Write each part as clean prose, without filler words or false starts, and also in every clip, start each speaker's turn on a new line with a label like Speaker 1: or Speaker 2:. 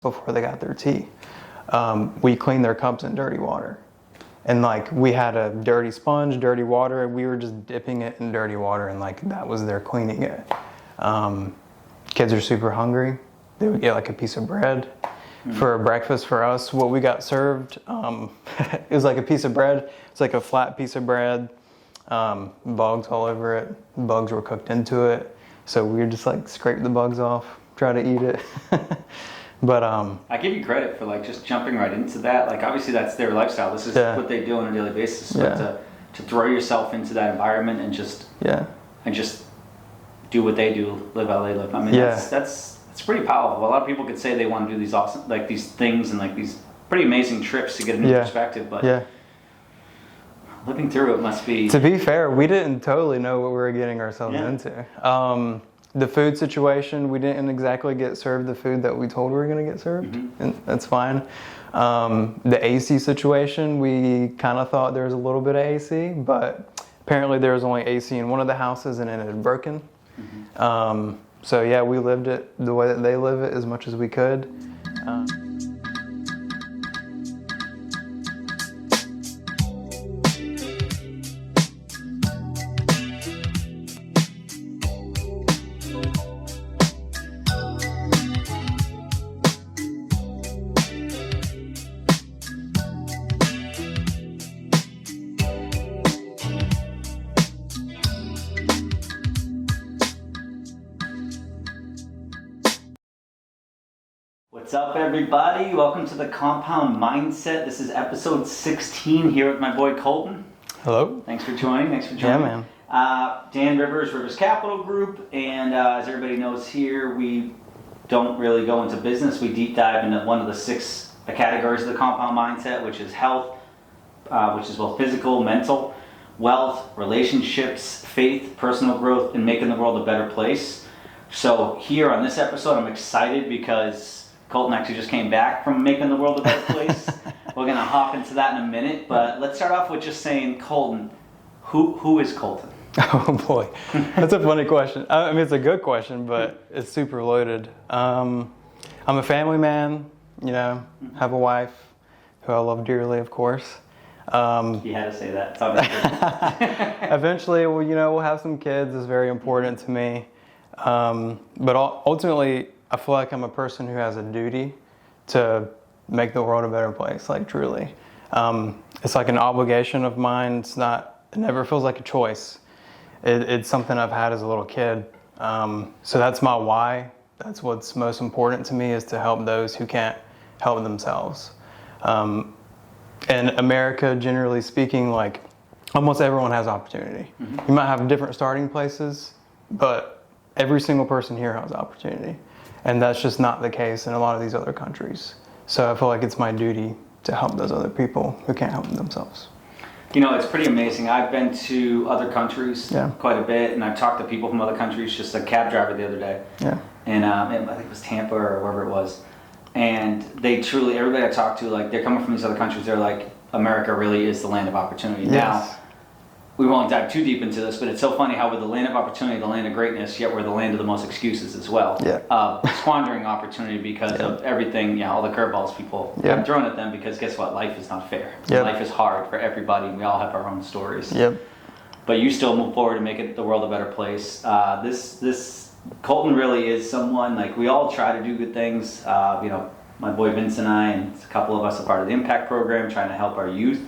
Speaker 1: before they got their tea. We cleaned their cups in dirty water. And like we had a dirty sponge, dirty water, and we were just dipping it in dirty water, and like that was their cleaning it. Kids are super hungry. They would get like a piece of bread for breakfast. For us, what we got served, it was like a piece of bread. It's like a flat piece of bread, bugs all over it. Bugs were cooked into it. So we would just like scrape the bugs off, try to eat it. But
Speaker 2: I give you credit for like just jumping right into that. Like obviously that's their lifestyle. This is what they do on a daily basis. But to throw yourself into that environment and just do what they do, live how they live. I mean that's pretty powerful. A lot of people could say they want to do these awesome like these things and like these pretty amazing trips to get a new perspective, but living through it must be.
Speaker 1: To be fair, we didn't totally know what we were getting ourselves into. The food situation, we didn't exactly get served the food that we told we were going to get served, and that's fine. The AC situation, we kind of thought there was a little bit of AC, but apparently there was only AC in one of the houses and it had broken. So yeah, we lived it the way that they live it as much as we could.
Speaker 2: What's up, everybody? Welcome to the Compound Mindset. This is episode 16 here with my boy Colten.
Speaker 1: Hello.
Speaker 2: Thanks for joining.
Speaker 1: Yeah, man.
Speaker 2: Dan Rivers Capital Group, and as everybody knows here, we don't really go into business. We deep dive into one of the 6 categories of the Compound Mindset, which is health, which is both physical, mental, wealth, relationships, faith, personal growth, and making the world a better place. So here on this episode, I'm excited because Colten actually just came back from making the world a better place. We're going to hop into that in a minute, but let's start off with just saying, Colten, who is Colten?
Speaker 1: Oh boy, that's a funny question. I mean, it's a good question, but it's super loaded. I'm a family man, you know, have a wife who I love dearly, of course.
Speaker 2: You had to say that. It's obviously
Speaker 1: Eventually, well, you know, we'll have some kids. It's very important to me. But ultimately, I feel like I'm a person who has a duty to make the world a better place, like truly. It's like an obligation of mine. It never feels like a choice. It's something I've had as a little kid. So that's my why. That's what's most important to me, is to help those who can't help themselves. In America, generally speaking, like almost everyone has opportunity. You might have different starting places, but every single person here has opportunity. And that's just not the case in a lot of these other countries. So I feel like it's my duty to help those other people who can't help themselves.
Speaker 2: You know, it's pretty amazing. I've been to other countries quite a bit, and I've talked to people from other countries, just a cab driver the other day. And I think it was Tampa or wherever it was. And they truly, everybody I talked to, like they're coming from these other countries, they're like, America really is the land of opportunity. Now, we won't dive too deep into this, but it's so funny how we're the land of opportunity, the land of greatness, yet we're the land of the most excuses as well. Squandering opportunity because of everything, all the curveballs people have thrown at them, because guess what? Life is not fair. Life is hard for everybody. We all have our own stories. But you still move forward to make it the world a better place. This Colten really is someone, like we all try to do good things. You know, my boy Vince and I, and a couple of us are part of the Impact program, trying to help our youth.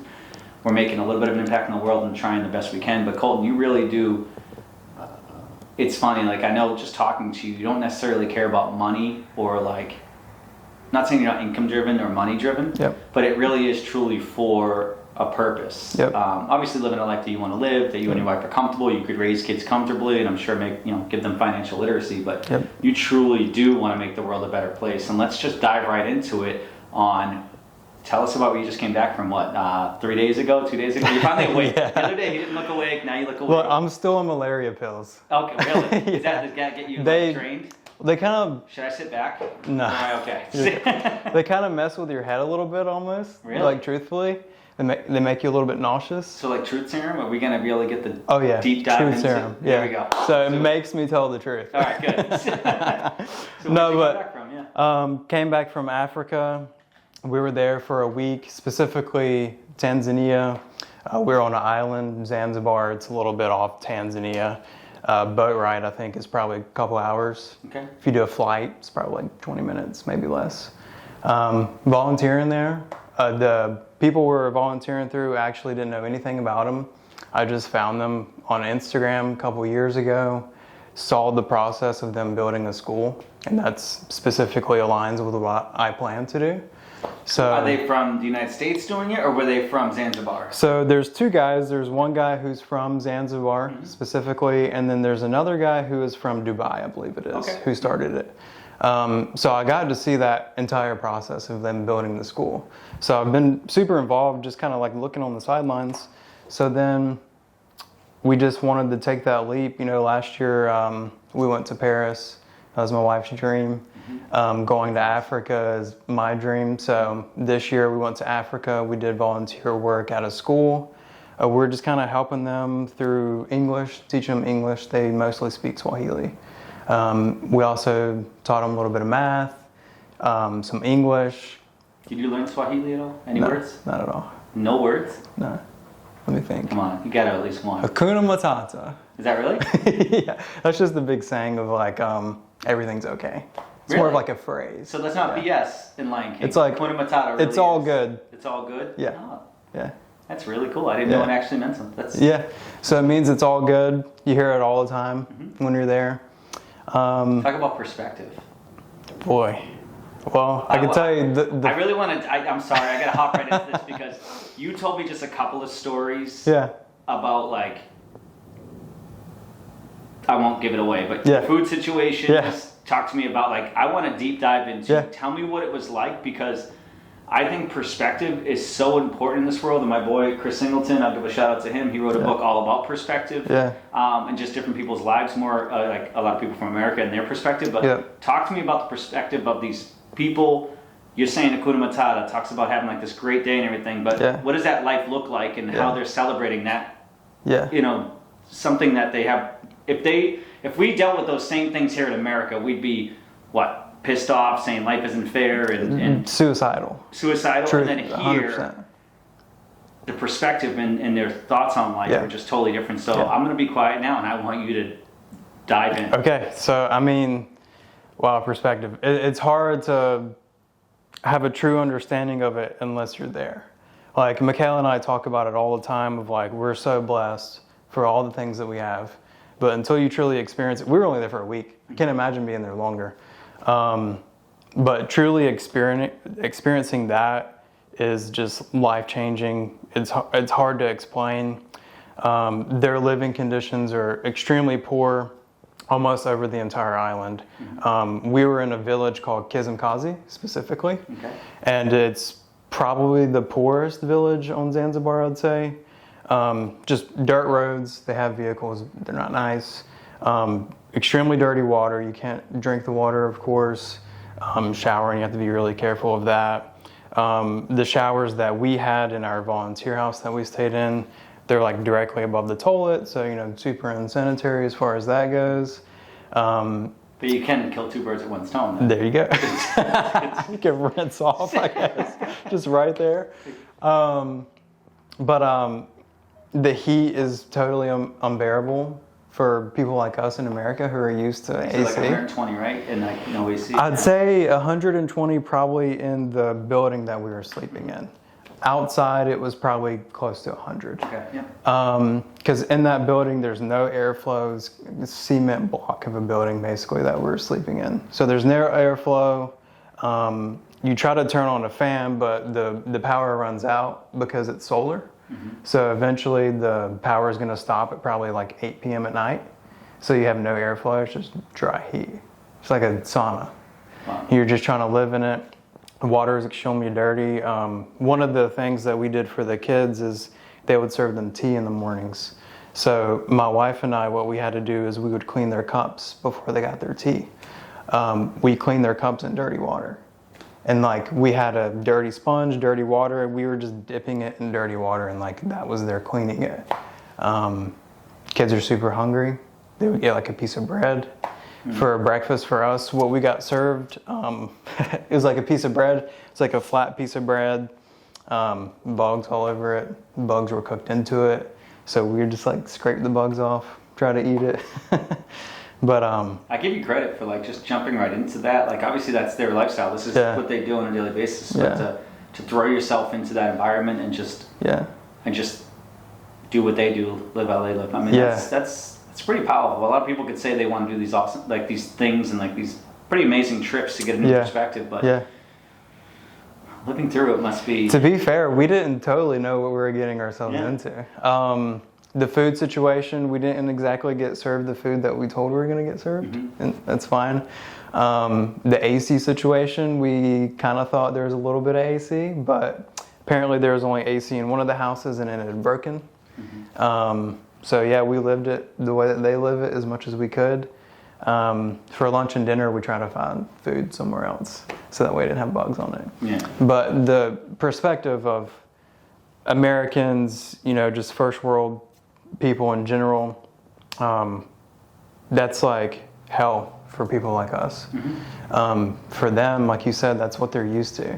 Speaker 2: We're making a little bit of an impact in the world and trying the best we can. But Colten, you really do. It's funny, like I know just talking to you, you don't necessarily care about money or like, not saying you're not income driven or money driven, but it really is truly for a purpose. Obviously living a life that you want to live, that you and your wife are comfortable, you could raise kids comfortably, and I'm sure give them financial literacy, but you truly do want to make the world a better place. And let's just dive right into it tell us about where you just came back from, 3 days ago, 2 days ago? You're finally awake. The other day you didn't look awake, now you look awake.
Speaker 1: Well, I'm still on malaria pills.
Speaker 2: Okay, really? Does that get you trained?
Speaker 1: They kind of...
Speaker 2: Should I sit back?
Speaker 1: No.
Speaker 2: Am I okay?
Speaker 1: They kind of mess with your head a little bit almost.
Speaker 2: Really?
Speaker 1: Like, truthfully. They make you a little bit nauseous.
Speaker 2: So like truth serum, are we going to be able to get the deep dive
Speaker 1: truth
Speaker 2: into
Speaker 1: serum.
Speaker 2: There we go.
Speaker 1: So it makes me tell the truth.
Speaker 2: All right, good. So
Speaker 1: No,
Speaker 2: where'd you
Speaker 1: but
Speaker 2: come back from?
Speaker 1: came back from Africa. We were there for a week, specifically Tanzania. We were on an island, Zanzibar. It's a little bit off Tanzania. Boat ride, I think, is probably a couple hours.
Speaker 2: Okay.
Speaker 1: If you do a flight, it's probably like 20 minutes, maybe less. Volunteering there. The people we were volunteering through actually didn't know anything about them. I just found them on Instagram a couple years ago, saw the process of them building a school, and that's specifically aligns with what I plan to do. So,
Speaker 2: are they from the United States doing it, or were they from Zanzibar?
Speaker 1: So there's two guys. There's one guy who's from Zanzibar specifically, and then there's another guy who is from Dubai, I believe it is, who started it. So I got to see that entire process of them building the school. So I've been super involved, just kind of like looking on the sidelines. So then we just wanted to take that leap. You know, last year we went to Paris. That was my wife's dream. Going to Africa is my dream. So this year we went to Africa. We did volunteer work at a school. We're just kind of helping them through English, teaching them English. They mostly speak Swahili. We also taught them a little bit of math, some English.
Speaker 2: Did you learn Swahili at all? Any words?
Speaker 1: Not at all.
Speaker 2: No words?
Speaker 1: No. Let me think.
Speaker 2: Come on, you got to at least one.
Speaker 1: Hakuna Matata.
Speaker 2: Is that really?
Speaker 1: Yeah, that's just the big saying of like everything's okay. It's more of like a phrase.
Speaker 2: So that's not BS in Lion King.
Speaker 1: It's like
Speaker 2: Hakuna Matata. Really
Speaker 1: it's all
Speaker 2: is.
Speaker 1: good.
Speaker 2: It's all good.
Speaker 1: Yeah.
Speaker 2: Oh,
Speaker 1: Yeah.
Speaker 2: that's really cool. I didn't know it actually meant something. That's
Speaker 1: Yeah. So it means it's all good. You hear it all the time when you're there.
Speaker 2: Talk about perspective.
Speaker 1: Boy. Well, I can tell you
Speaker 2: I really want to. I'm sorry. I got to hop right into this because you told me just a couple of stories.
Speaker 1: Yeah.
Speaker 2: About like, I won't give it away, but food situations.
Speaker 1: Yeah.
Speaker 2: Talk to me about like, I want to deep dive into.
Speaker 1: Yeah.
Speaker 2: Tell me what it was like because I think perspective is so important in this world. And my boy Chris Singleton, I'll give a shout out to him. He wrote a book all about perspective.
Speaker 1: Yeah.
Speaker 2: And just different people's lives, more like a lot of people from America and their perspective. But talk to me about the perspective of these people. You're saying Hakuna Matata talks about having like this great day and everything, but what does that life look like and how they're celebrating that? Yeah. You know, something that they have. If we dealt with those same things here in America, we'd be pissed off, saying life isn't fair and
Speaker 1: suicidal.
Speaker 2: Truth, and then here,
Speaker 1: 100%.
Speaker 2: the perspective and their thoughts on life are just totally different. So I'm going to be quiet now, and I want you to dive in.
Speaker 1: Okay, so I mean, wow, perspective. It's hard to have a true understanding of it unless you're there. Like Michaela and I talk about it all the time of like, we're so blessed for all the things that we have. But until you truly experience it, we were only there for a week. I can't imagine being there longer. But truly experiencing that is just life-changing. It's hard to explain. Their living conditions are extremely poor, almost over the entire island. We were in a village called Kizimkazi, specifically. Okay. And it's probably the poorest village on Zanzibar, I'd say. Just dirt roads. They have vehicles. They're not nice. Extremely dirty water. You can't drink the water, of course. Showering, you have to be really careful of that. The showers that we had in our volunteer house that we stayed in, they're like directly above the toilet, so super unsanitary as far as that goes.
Speaker 2: But you can kill two birds with one stone. Then.
Speaker 1: There you go. You can rinse off, I guess, just right there. But the heat is totally unbearable for people like us in America who are used to AC.
Speaker 2: Like 120, right? And like no AC.
Speaker 1: I'd say 120 probably in the building that we were sleeping in. Outside, it was probably close to 100.
Speaker 2: Okay. Yeah.
Speaker 1: Because in that building, there's no airflow. It's a cement block of a building, basically, that we're sleeping in. So there's no airflow. You try to turn on a fan, but the power runs out because it's solar. So eventually, the power is going to stop at probably like 8 p.m. at night. So you have no airflow. It's just dry heat. It's like a sauna. Wow. You're just trying to live in it. The water is extremely dirty. One of the things that we did for the kids is they would serve them tea in the mornings. So my wife and I, what we had to do is we would clean their cups before they got their tea. we cleaned their cups in dirty water. And like we had a dirty sponge, dirty water, and we were just dipping it in dirty water, and like that was their cleaning it. Kids are super hungry. They would get like a piece of bread for breakfast. For us, what we got served, it was like a piece of bread. It's like a flat piece of bread, bugs all over it. Bugs were cooked into it. So we would just like scrape the bugs off, try to eat it. But
Speaker 2: I give you credit for like just jumping right into that. Like obviously that's their lifestyle. This is what they do on a daily basis. But to throw yourself into that environment and just do what they do, live how they live. I mean that's pretty powerful. A lot of people could say they want to do these awesome like these things and like these pretty amazing trips to get a new perspective, but living through it must be.
Speaker 1: To be fair, we didn't totally know what we were getting ourselves into. The food situation, we didn't exactly get served the food that we told we were going to get served, and that's fine. The AC situation, we kind of thought there was a little bit of AC, but apparently there was only AC in one of the houses and it had broken. So yeah, we lived it the way that they live it as much as we could. For lunch and dinner, we try to find food somewhere else so that way it didn't have bugs on it.
Speaker 2: Yeah.
Speaker 1: But the perspective of Americans, you know, just first world people in general, that's like hell for people like us. For them, like you said, that's what they're used to.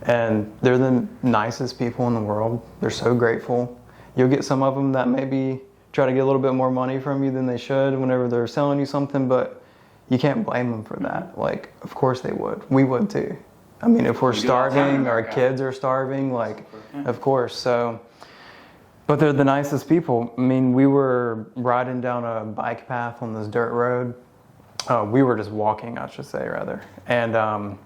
Speaker 1: And they're the nicest people in the world. They're so grateful. You'll get some of them that maybe try to get a little bit more money from you than they should whenever they're selling you something, but you can't blame them for that. Like, of course they would. We would too. I mean, if we're starving, our kids are starving, like, of course. So, but they're the nicest people. I mean, we were riding down a bike path on this dirt road. We were just walking, I should say, rather. And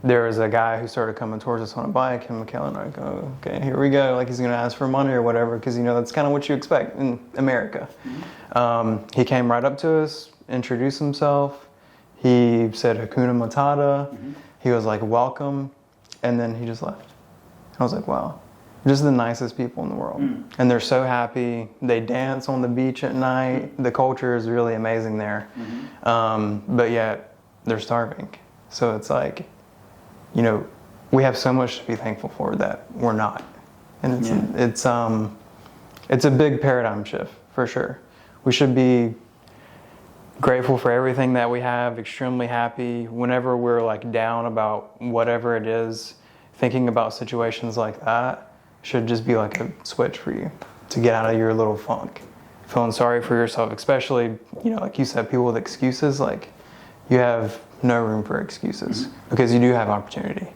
Speaker 1: there was a guy who started coming towards us on a bike, and Michaela and I go, okay, here we go. Like he's going to ask for money or whatever, because, you know, that's kind of what you expect in America. He came right up to us, introduced himself. He said Hakuna Matata. He was like, welcome. And then he just left. I was like, wow. Just the nicest people in the world. And they're so happy. They dance on the beach at night. The culture is really amazing there. But yet they're starving. So it's like, you know, we have so much to be thankful for that we're not. And it's a big paradigm shift for sure. We should be grateful for everything that we have, extremely happy. Whenever we're like down about whatever it is, thinking about situations like that should just be like a switch for you to get out of your little funk. Feeling sorry for yourself, especially, you know, like you said, people with excuses, like you have no room for excuses because you do have opportunity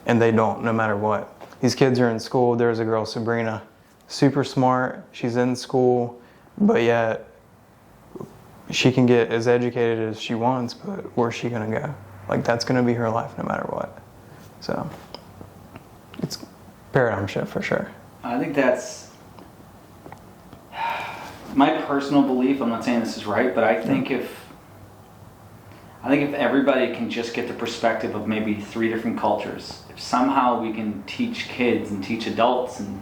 Speaker 1: and they don't, no matter what. These kids are in school. There's a girl, Sabrina, super smart. She's in school, but yet she can get as educated as she wants, but where's she gonna go? Like that's gonna be her life no matter what. So it's paradigm shift for sure.
Speaker 2: I think that's my personal belief. I'm not saying this is right, but I think if everybody can just get the perspective of maybe 3 different cultures, if somehow we can teach kids and teach adults and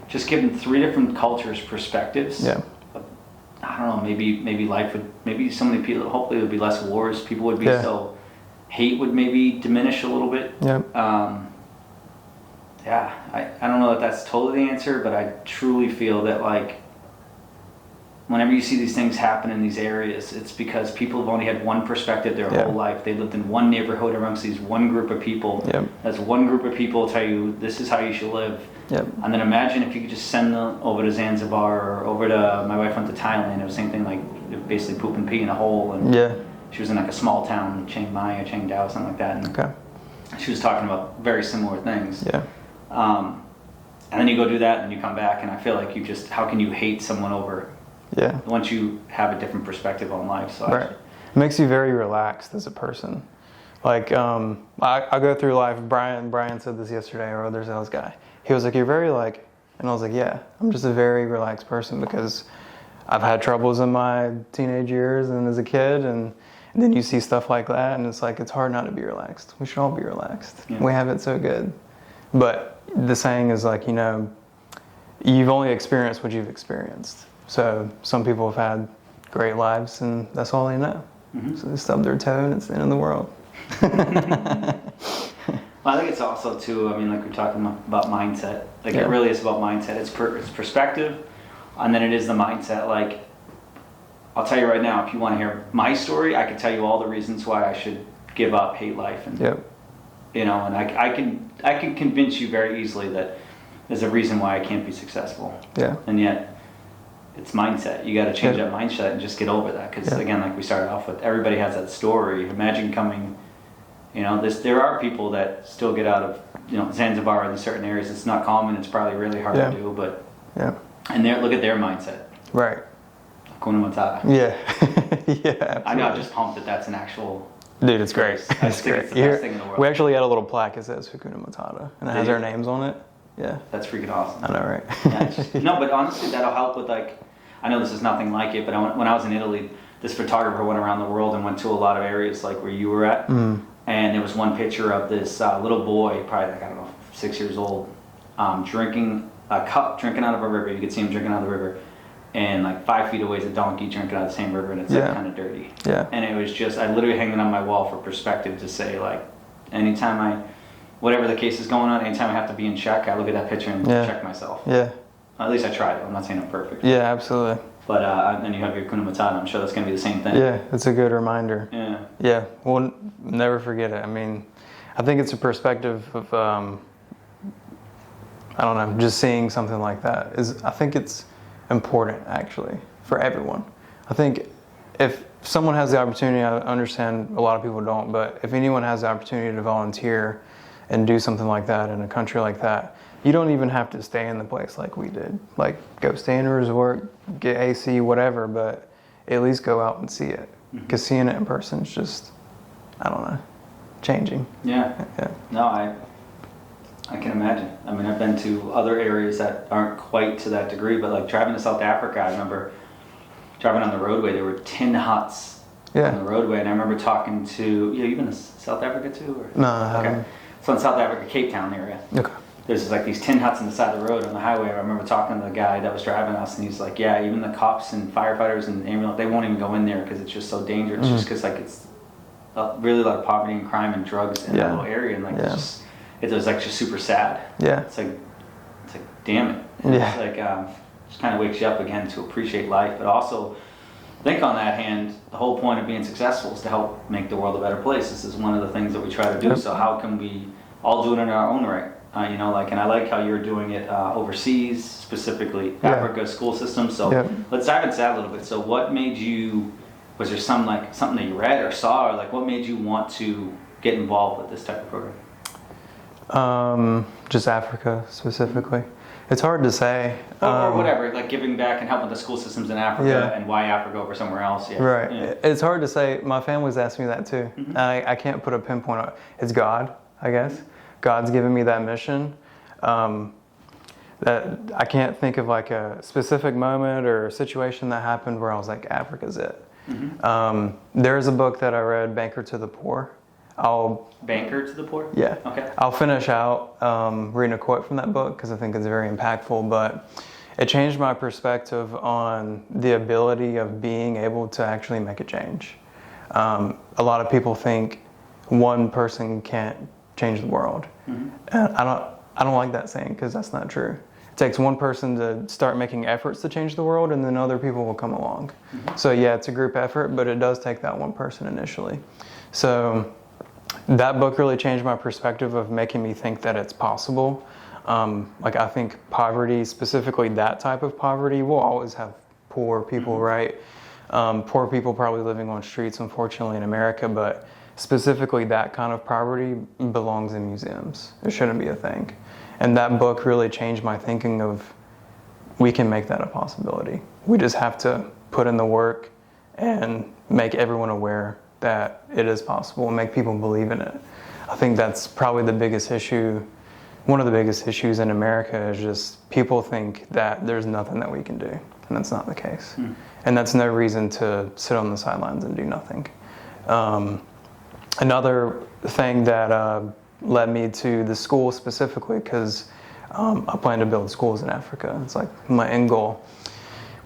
Speaker 2: just give them 3 different cultures' perspectives. I don't know, maybe life would, maybe so many people, hopefully there would be less wars, people would be so, hate would maybe diminish a little bit. I don't know if that's totally the answer, but I truly feel that like whenever you see these things happen in these areas, it's because people have only had one perspective their whole life. They lived in one neighborhood amongst these one group of people. That's one group of people tell you this is how you should live. And then imagine if you could just send them over to Zanzibar or over to, my wife went to Thailand, it was the same thing, like basically poop and pee in a hole, and she was in like a small town, Chiang Mai or Chiang Dao, something like that, and she was talking about very similar things. And then you go do that and then you come back, and I feel like you just, how can you hate someone over once you have a different perspective on life? So
Speaker 1: it makes you very relaxed as a person. Like I go through life, Brian said this yesterday, our other sales guy. He was like, you're very like, and I was like, yeah, I'm just a very relaxed person because I've had troubles in my teenage years and as a kid, and then you see stuff like that and it's like, it's hard not to be relaxed. We should all be relaxed. We have it so good. But the saying is like, you know, you've only experienced what you've experienced. So some people have had great lives and that's all they know. So they stub their toe and it's the end of the world.
Speaker 2: Well, I think it's also too, I mean, like we're talking about mindset. Like it really is about mindset. It's perspective, and then it is the mindset. Like, I'll tell you right now, if you want to hear my story, I can tell you all the reasons why I should give up, hate life, and you know, and I can convince you very easily that there's a reason why I can't be successful. Yeah. And yet, it's mindset. You got to change that mindset and just get over that. Because again, like we started off with, everybody has that story. Imagine coming. You know, there are people that still get out of, you know, Zanzibar in certain areas. It's not common. It's probably really hard to do, but and look at their mindset. Right. Hakuna Matata.
Speaker 1: Yeah. Yeah.
Speaker 2: I know. I'm just pumped that that's an actual.
Speaker 1: Dude, it's great.
Speaker 2: It's great. It's the best thing in the world.
Speaker 1: We actually got a little plaque that says Hakuna Matata, and it has our names on it. Yeah.
Speaker 2: That's freaking awesome.
Speaker 1: I know, right?
Speaker 2: No, but honestly, that'll help with like. I know this is nothing like it, but when I was in Italy, this photographer went around the world and went to a lot of areas like where you were at. And there was one picture of this little boy, probably like, I don't know, 6 years old, drinking a cup, drinking out of a river. You could see him drinking out of the river. And like 5 feet away is a donkey drinking out of the same river, and it's like kind of dirty. Yeah. And it was just, I literally hanging on my wall for perspective to say like, anytime whatever the case is going on, anytime I have to be in check, I look at that picture and check myself. Yeah. At least I tried. I'm not saying I'm perfect.
Speaker 1: Yeah, absolutely.
Speaker 2: But then you have your Hakuna Matata. I'm sure that's going to be the same thing.
Speaker 1: Yeah, it's a good reminder.
Speaker 2: Yeah.
Speaker 1: Yeah, we'll never forget it. I mean, I think it's a perspective of, I don't know, just seeing something like that I think it's important, actually, for everyone. I think if someone has the opportunity, I understand a lot of people don't, but if anyone has the opportunity to volunteer and do something like that in a country like that, you don't even have to stay in the place like we did. Like, go stay in a resort, get AC, whatever, but at least go out and see it. Because seeing it in person is just, I don't know, changing.
Speaker 2: Yeah. No, I can imagine. I mean, I've been to other areas that aren't quite to that degree, but like driving to South Africa, I remember driving on the roadway, there were tin huts on the roadway, and I remember talking to, you've been to South Africa too? Or?
Speaker 1: No, I haven't.
Speaker 2: So in South Africa, Cape Town area. Okay. There's like these tin huts on the side of the road on the highway. I remember talking to the guy that was driving us, and he's like, yeah, even the cops and firefighters and ambulance, they won't even go in there because it's just so dangerous, just because like it's really a lot of poverty and crime and drugs in that little area, and like it was like just super sad. Yeah. It's like damn it. And it's like just kind of wakes you up again to appreciate life, but also think on that hand, the whole point of being successful is to help make the world a better place. This is one of the things that we try to do. So how can we all do it in our own right? You know, like, and I like how you're doing it overseas, specifically Africa school system. So let's dive into that a little bit. So what made you, was there something that you read or saw, or like what made you want to get involved with this type of program?
Speaker 1: Just Africa specifically. It's hard to say.
Speaker 2: Or whatever, like giving back and helping the school systems in Africa, and why Africa over somewhere else. Yeah.
Speaker 1: Right. Yeah. It's hard to say. My family's asked me that too. I can't put a pinpoint on it. It's God, I guess. God's given me that mission. That I can't think of like a specific moment or a situation that happened where I was like, Africa's it. There's a book that I read, Banker to the Poor.
Speaker 2: Banker to the Poor?
Speaker 1: Yeah. Okay. I'll finish out reading a quote from that book because I think it's very impactful, but it changed my perspective on the ability of being able to actually make a change. A lot of people think one person can't change the world. And I don't like that saying because that's not true. It takes one person to start making efforts to change the world, and then other people will come along. So yeah, it's a group effort, but it does take that one person initially. So that book really changed my perspective of making me think that it's possible. Like, I think poverty, specifically that type of poverty, we'll always have poor people, right? Poor people probably living on streets, unfortunately, in America, but specifically that kind of poverty belongs in museums. It shouldn't be a thing. And that book really changed my thinking of, we can make that a possibility. We just have to put in the work and make everyone aware that it is possible and make people believe in it. I think that's probably the biggest issue. One of the biggest issues in America is just people think that there's nothing that we can do, and that's not the case. And that's no reason to sit on the sidelines and do nothing. Another thing that led me to the school specifically, because I plan to build schools in Africa. It's like my end goal,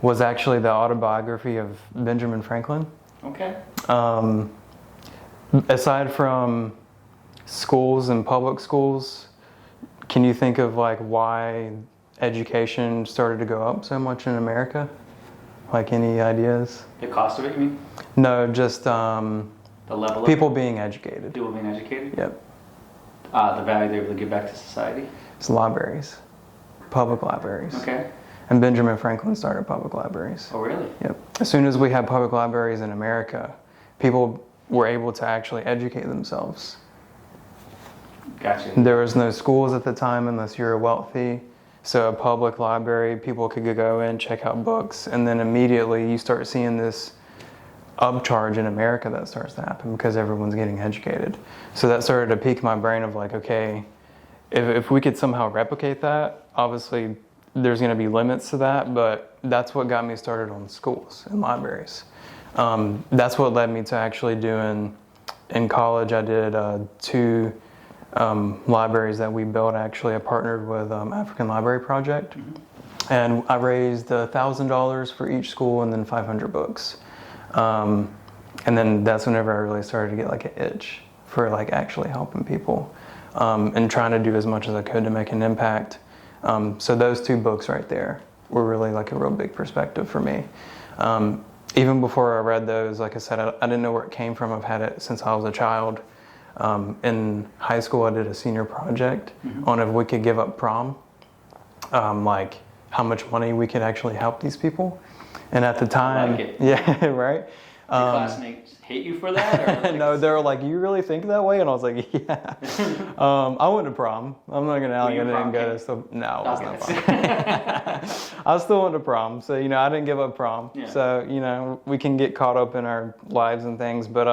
Speaker 1: was actually the autobiography of Benjamin Franklin.
Speaker 2: Okay.
Speaker 1: Aside from schools and public schools, can you think of like why education started to go up so much in America? Like any ideas?
Speaker 2: The cost of it, you mean?
Speaker 1: No, just
Speaker 2: the level
Speaker 1: people
Speaker 2: of
Speaker 1: being educated.
Speaker 2: people being educated?
Speaker 1: Yep.
Speaker 2: The value they're able to give back to society?
Speaker 1: It's libraries, public libraries.
Speaker 2: Okay.
Speaker 1: And Benjamin Franklin started public libraries.
Speaker 2: Oh, really?
Speaker 1: Yep. As soon as we had public libraries in America, people were able to actually educate themselves.
Speaker 2: Gotcha.
Speaker 1: There was no schools at the time unless you were wealthy. So a public library, people could go in, check out books, and then immediately you start seeing this upcharge in America that starts to happen because everyone's getting educated. So that started to pique my brain of like, okay, if we could somehow replicate that, obviously there's going to be limits to that, but that's what got me started on schools and libraries. That's what led me to actually doing, in college I did 2 libraries that we built. Actually, I partnered with African Library Project, and I raised $1,000 for each school and then 500 books. And then that's whenever I really started to get like an itch for like actually helping people and trying to do as much as I could to make an impact. So those 2 books right there were really like a real big perspective for me. Even before I read those, like I said, I didn't know where it came from. I've had it since I was a child. In high school, I did a senior project on if we could give up prom, like how much money we could actually help these people. And at the time,
Speaker 2: I like it.
Speaker 1: yeah, right.
Speaker 2: Your classmates hate you for that? Or like
Speaker 1: No, they were like, "You really think that way?" And I was like, "Yeah." I went to prom. I'm not gonna. I didn't go to. So no, I was not prom. I still went to prom. So I didn't give up prom.
Speaker 2: Yeah.
Speaker 1: So we can get caught up in our lives and things, but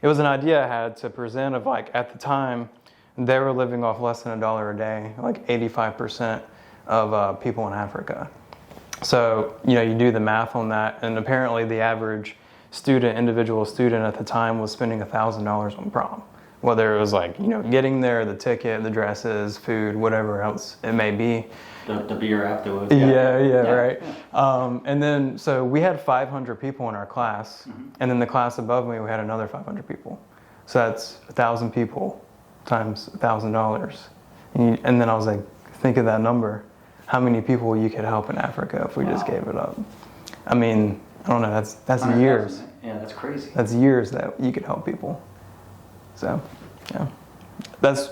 Speaker 1: it was an idea I had to present of like at the time they were living off less than $1 a day, like 85% of people in Africa. So you do the math on that, and apparently the average individual student at the time was spending $1,000 on prom, whether it was like getting there, the ticket, the dresses, food, whatever else it may be.
Speaker 2: The beer afterwards.
Speaker 1: Yeah, right. And then so we had 500 people in our class, and then the class above me we had another 500 people. So that's 1,000 people times $1,000, and then I was like, think of that number. How many people you could help in Africa if we just gave it up? I mean, I don't know. That's years.
Speaker 2: Yeah, that's crazy.
Speaker 1: That's years that you could help people. So, yeah, that's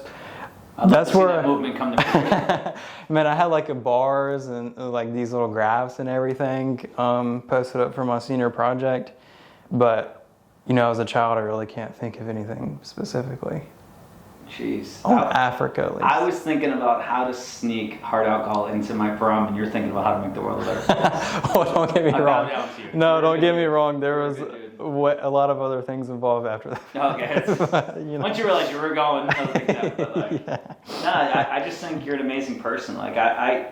Speaker 1: where
Speaker 2: that movement come to fruition.
Speaker 1: Man, I had like a bars and like these little graphs and everything posted up for my senior project, but as a child, I really can't think of anything specifically.
Speaker 2: Jeez.
Speaker 1: On Africa, at least.
Speaker 2: I was thinking about how to sneak hard alcohol into my prom, and you're thinking about how to make the world a better place.
Speaker 1: Oh, don't get me wrong. No, don't get me wrong. There was a lot of other things involved after that.
Speaker 2: Okay. Once you realize you were going, other things happened, but like, no, I just think you're an amazing person. Like I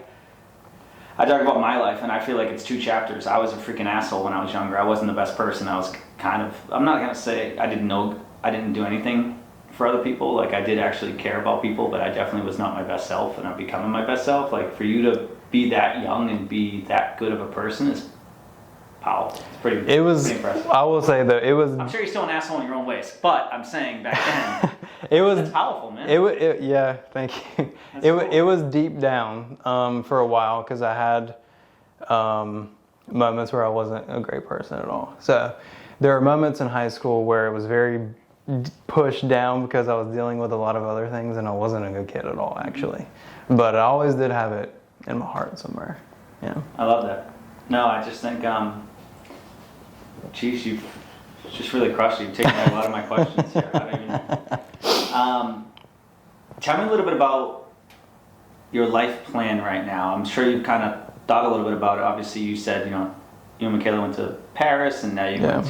Speaker 2: talk about my life, and I feel like it's 2 chapters. I was a freaking asshole when I was younger. I wasn't the best person. I was I'm not gonna say I didn't do anything for other people. Like I did actually care about people, but I definitely was not my best self, and I'm becoming my best self. Like for you to be that young and be that good of a person is powerful. It's pretty impressive.
Speaker 1: I will say though,
Speaker 2: I'm sure you're still an asshole in your own ways, but I'm saying back then, it's powerful, man.
Speaker 1: Yeah, thank you. It was deep down for a while because I had moments where I wasn't a great person at all. So there are moments in high school where it was very pushed down because I was dealing with a lot of other things and I wasn't a good kid at all, actually. But I always did have it in my heart somewhere. Yeah.
Speaker 2: I love that. No, I just think, geez, you've just really crushed it. You've taken away a lot of my questions here. I don't even know. Tell me a little bit about your life plan right now. I'm sure you've kind of thought a little bit about it. Obviously, you said, you and Michaela went to Paris, and now you went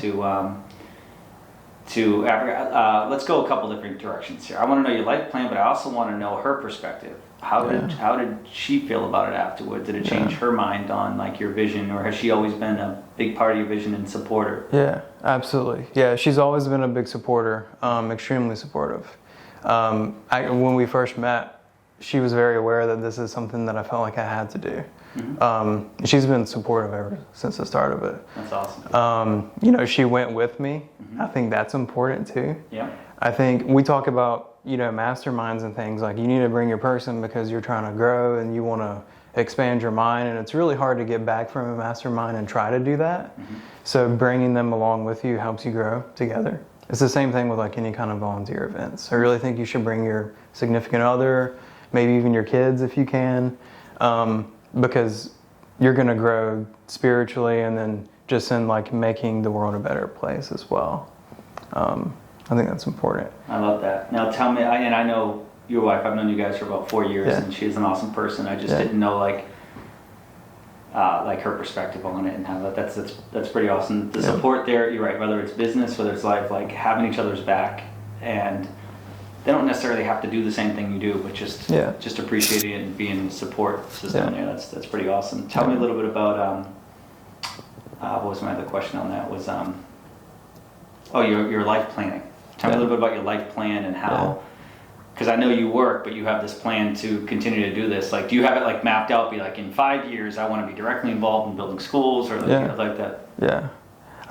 Speaker 2: to Africa. Let's go a couple different directions here. I want to know your life plan, but I also want to know her perspective. How did she feel about it afterward? Did it change her mind on like your vision, or has she always been a big part of your vision and supporter?
Speaker 1: Yeah, absolutely. Yeah, she's always been a big supporter, extremely supportive. When we first met, she was very aware that this is something that I felt like I had to do. She's been supportive ever since the start of it.
Speaker 2: That's awesome.
Speaker 1: You know, she went with me. I think that's important too.
Speaker 2: Yeah.
Speaker 1: I think we talk about, you know, masterminds and things like you need to bring your person because you're trying to grow and you want to expand your mind, and it's really hard to get back from a mastermind and try to do that. So bringing them along with you helps you grow together. It's the same thing with like any kind of volunteer events. I really think you should bring your significant other, maybe even your kids if you can, because you're going to grow spiritually and then just in like making the world a better place as well. I think that's important.
Speaker 2: I love that. Now tell me, and I know your wife, I've known you guys for about 4 years, and she's an awesome person. I just didn't know like her perspective on it and how that's pretty awesome. The support there, you're right, whether it's business, whether it's life, like having each other's back, and they don't necessarily have to do the same thing you do, but just appreciating it and being a support system there. That's pretty awesome. Tell me a little bit about what was my other question on that was your life planning. Tell me a little bit about your life plan and how, because I know you work, but you have this plan to continue to do this. Like, do you have it like mapped out? Be like, in 5 years, I want to be directly involved in building schools or like that.
Speaker 1: Yeah,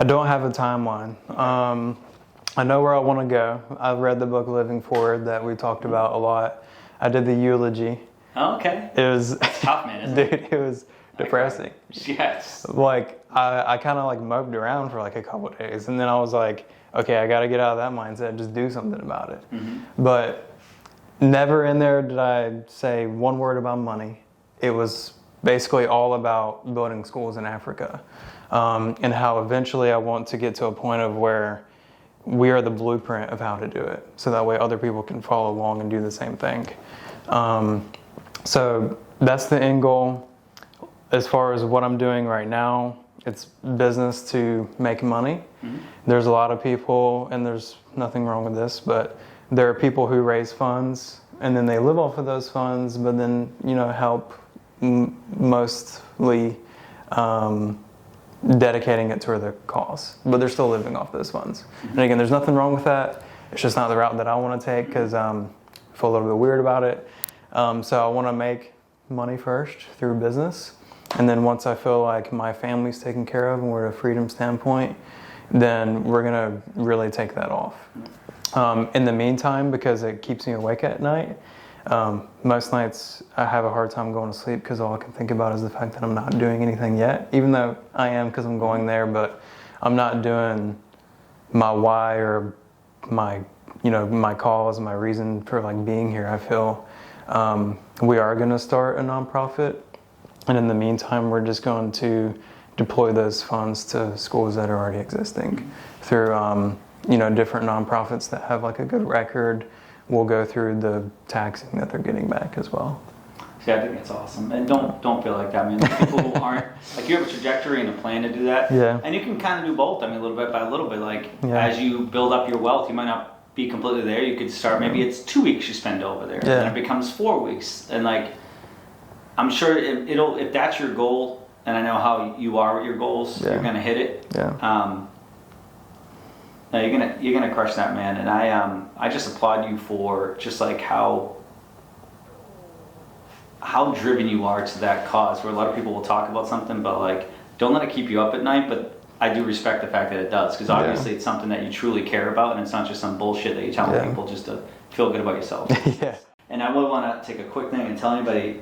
Speaker 1: I don't have a timeline. I know where I want to go. I've read the book Living Forward that we talked about a lot. I did the eulogy.
Speaker 2: Oh, okay.
Speaker 1: It was
Speaker 2: it's tough, man. Isn't
Speaker 1: it was depressing.
Speaker 2: Yes.
Speaker 1: Like I kind of like moped around for like a couple of days, and then I was like, okay, I got to get out of that mindset and just do something about it. But never in there did I say one word about money. It was basically all about building schools in Africa, and how eventually I want to get to a point of where we are the blueprint of how to do it, so that way other people can follow along and do the same thing. So that's the end goal. As far as what I'm doing right now, it's business to make money. There's a lot of people, and there's nothing wrong with this, but there are people who raise funds and then they live off of those funds, but then, you know, help mostly dedicating it to the cause, but they're still living off those funds. And again, there's nothing wrong with that. It's just not the route that I want to take because I feel a little bit weird about it. So I want to make money first through business. And then once I feel like my family's taken care of and we're at a freedom standpoint, then we're going to really take that off. In the meantime, because it keeps me awake at night, most nights I have a hard time going to sleep because all I can think about is the fact that I'm not doing anything yet, even though I am because I'm going there, but I'm not doing my why or my cause, my reason for like being here. I feel we are going to start a nonprofit, and in the meantime, we're just going to deploy those funds to schools that are already existing through different nonprofits that have like a good record. We'll go through the taxing that they're getting back as well.
Speaker 2: See, I think that's awesome. And don't feel like that, man. People who aren't, like, you have a trajectory and a plan to do that.
Speaker 1: Yeah. And
Speaker 2: you can kind of do both. I mean, a little bit by a little bit. Like, as you build up your wealth, you might not be completely there. You could start, maybe it's 2 weeks you spend over there. Yeah. And then it becomes 4 weeks. And, like, I'm sure it'll, if that's your goal, and I know how you are with your goals, you're going to hit it. Yeah. No, you're gonna crush that, man. And I just applaud you for just like how driven you are to that cause. Where a lot of people will talk about something, but like, don't let it keep you up at night. But I do respect the fact that it does, because obviously it's something that you truly care about, and it's not just some bullshit that you tell people just to feel good about yourself. Yeah. And I would want to take a quick thing and tell anybody,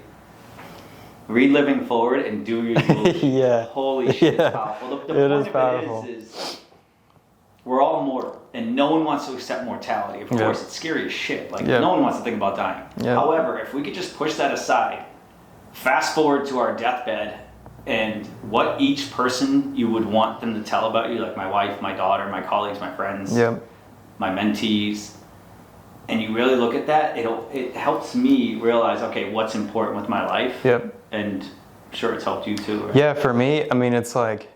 Speaker 2: read Living Forward and do your eulogy. Holy shit, it's powerful. The point of it is we're all mortal, and no one wants to accept mortality. Of course, it's scary as shit. Like, no one wants to think about dying. However, if we could just push that aside, fast forward to our deathbed, and what each person you would want them to tell about you, like my wife, my daughter, my colleagues, my friends, my mentees, and you really look at that, it helps me realize, okay, what's important with my life. And I'm sure it's helped you too. Right? Yeah,
Speaker 1: for me, I mean, it's like,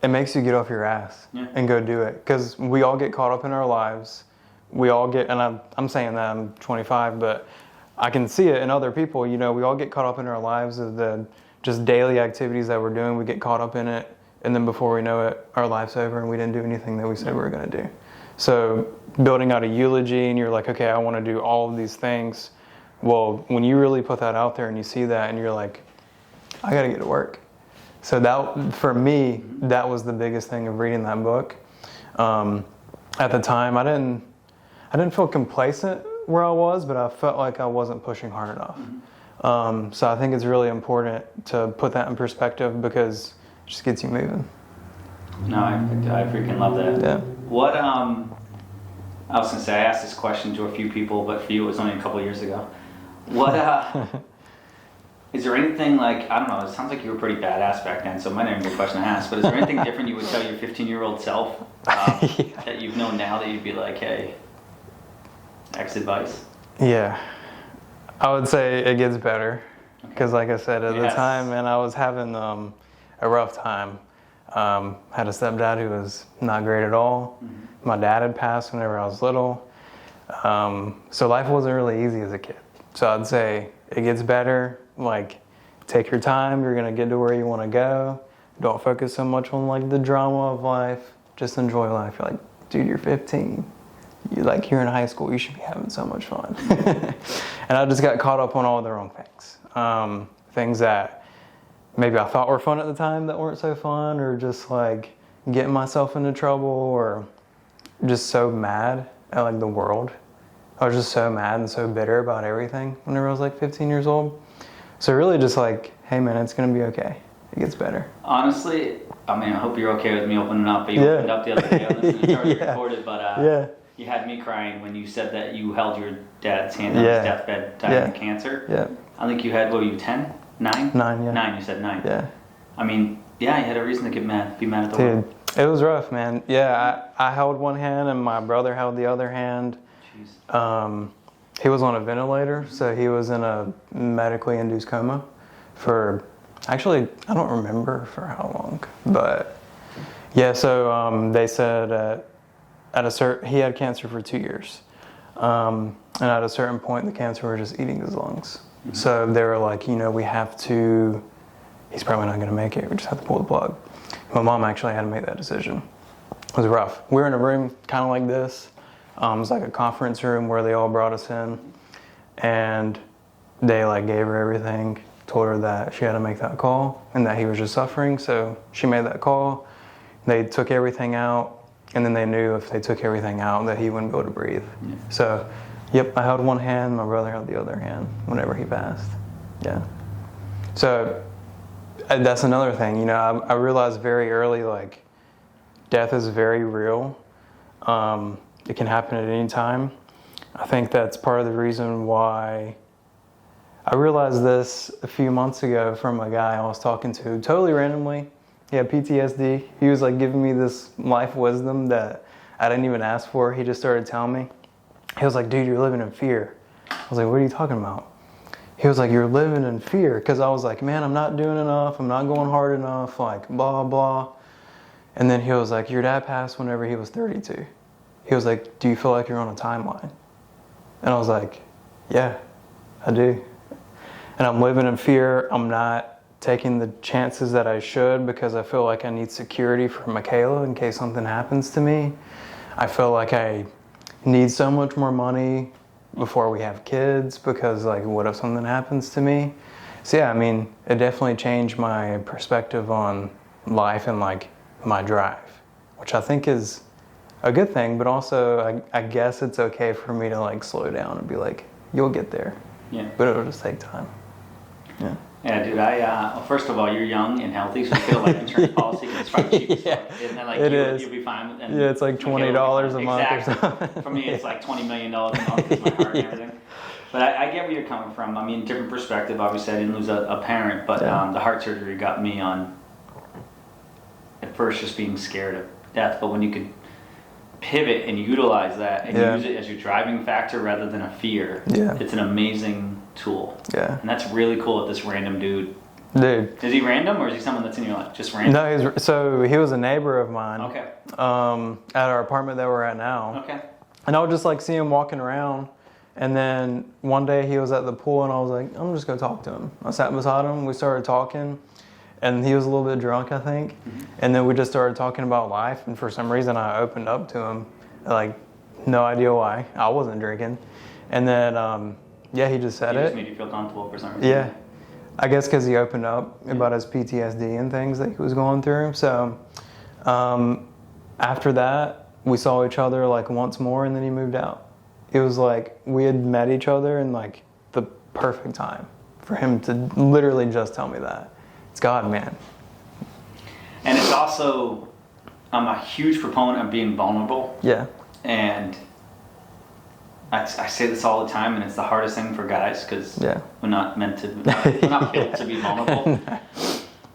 Speaker 1: it makes you get off your ass and go do it. Because we all get caught up in our lives. We all get, and I'm saying that I'm 25, but I can see it in other people. You know, we all get caught up in our lives of the just daily activities that we're doing. We get caught up in it, and then before we know it, our life's over and we didn't do anything that we said we were going to do. So building out a eulogy, and you're like, okay, I want to do all of these things. well, when you really put that out there and you see that and you're like, I got to get to work. So that, for me, that was the biggest thing of reading that book. At the time, I didn't feel complacent where I was, but I felt like I wasn't pushing hard enough. So I think it's really important to put that in perspective because it just gets you moving.
Speaker 2: No, I freaking love that.
Speaker 1: Yeah.
Speaker 2: What, I was gonna say, I asked this question to a few people, but for you it was only a couple years ago. What, is there anything like, I don't know, it sounds like you were pretty badass back then, so it might not even be a question to ask, but is there anything different you would tell your 15-year-old self that you've known now that you'd be like, hey, X advice?
Speaker 1: Yeah. I would say it gets better. Because like I said, at the time, man, I was having a rough time. Had a stepdad who was not great at all. My dad had passed whenever I was little. So life wasn't really easy as a kid. So I'd say it gets better. Like, take your time. You're going to get to where you want to go. Don't focus so much on like the drama of life. Just enjoy life. You're like, dude, you're 15. You're in high school. You should be having so much fun. And I just got caught up on all the wrong things. Things that maybe I thought were fun at the time that weren't so fun, or just like getting myself into trouble, or just so mad at like the world. I was just so mad and so bitter about everything whenever I was like 15 years old. So really just like, hey man, it's gonna be okay. It gets better.
Speaker 2: Honestly, I mean, I hope you're okay with me opening up, but you opened up the other day on this and it's already recorded, but you had me crying when you said that you held your dad's hand on his deathbed dying of cancer. Yeah. I think you had, what were you, 10? 9?
Speaker 1: 9, yeah.
Speaker 2: 9, you said 9.
Speaker 1: Yeah.
Speaker 2: I mean, yeah, you had a reason to be mad at the world.
Speaker 1: Dude, it was rough, man. Yeah, I held one hand and my brother held the other hand. Jeez. He was on a ventilator, so he was in a medically induced coma for, actually, I don't remember for how long, but yeah, so they said he had cancer for 2 years. And at a certain point, the cancer was just eating his lungs. Mm-hmm. So they were like, he's probably not going to make it. We just have to pull the plug. My mom actually had to make that decision. It was rough. We were in a room kind of like this. It was like a conference room where they all brought us in. And they like gave her everything, told her that she had to make that call and that he was just suffering. So she made that call. They took everything out. And then they knew if they took everything out that he wouldn't be able to breathe. Yeah. So, I held one hand, my brother held the other hand whenever he passed. Yeah. So, that's another thing, I realized very early, like, death is very real. It can happen at any time. I think that's part of the reason why I realized this a few months ago from a guy I was talking to, totally randomly. He had PTSD. He was like giving me this life wisdom that I didn't even ask for. He just started telling me. He was like, dude, you're living in fear. I was like, what are you talking about? He was like, you're living in fear. Because I was like, man, I'm not doing enough. I'm not going hard enough, like blah, blah. And then he was like, your dad passed whenever he was 32. He was like, do you feel like you're on a timeline? And I was like, yeah, I do. And I'm living in fear. I'm not taking the chances that I should because I feel like I need security for Michaela in case something happens to me. I feel like I need so much more money before we have kids because like what if something happens to me? So yeah, I mean, it definitely changed my perspective on life and like my drive, which I think is a good thing, but also I guess it's okay for me to like slow down and be like, you'll get there. Yeah. But it'll just take time. Yeah.
Speaker 2: Yeah, dude, well, first of all, you're young and healthy, so you feel like insurance policy is probably cheap. Isn't it? Like, you'll be fine with it.
Speaker 1: Yeah, it's like $20 a month or something.
Speaker 2: For me, it's like $20 million a month with my heart and everything. But I get where you're coming from. I mean, different perspective. Obviously, I didn't lose a parent, but the heart surgery got me on, at first, just being scared of death. But when you could pivot and utilize that and use it as your driving factor rather than a fear, it's an amazing tool. Yeah. And that's really cool that this random dude. Is he random or is he someone that's in your life? Just random?
Speaker 1: No, so he was a neighbor of mine. Okay. At our apartment that we're at now. Okay. And I would just like see him walking around. And then one day he was at the pool and I was like, I'm just going to talk to him. I sat beside him. We started talking. And he was a little bit drunk, I think. Mm-hmm. And then we just started talking about life. And for some reason, I opened up to him. Like, no idea why. I wasn't drinking. And then Yeah, he just said
Speaker 2: He
Speaker 1: it.
Speaker 2: just made you feel comfortable for some reason.
Speaker 1: Yeah. I guess because he opened up about his PTSD and things that he was going through. So after that, we saw each other like once more, and then he moved out. It was like we had met each other in like the perfect time for him to literally just tell me that. It's God, man.
Speaker 2: And it's also, I'm a huge proponent of being vulnerable.
Speaker 1: Yeah.
Speaker 2: And I say this all the time, and it's the hardest thing for guys because we're not meant to, we're not built to be vulnerable.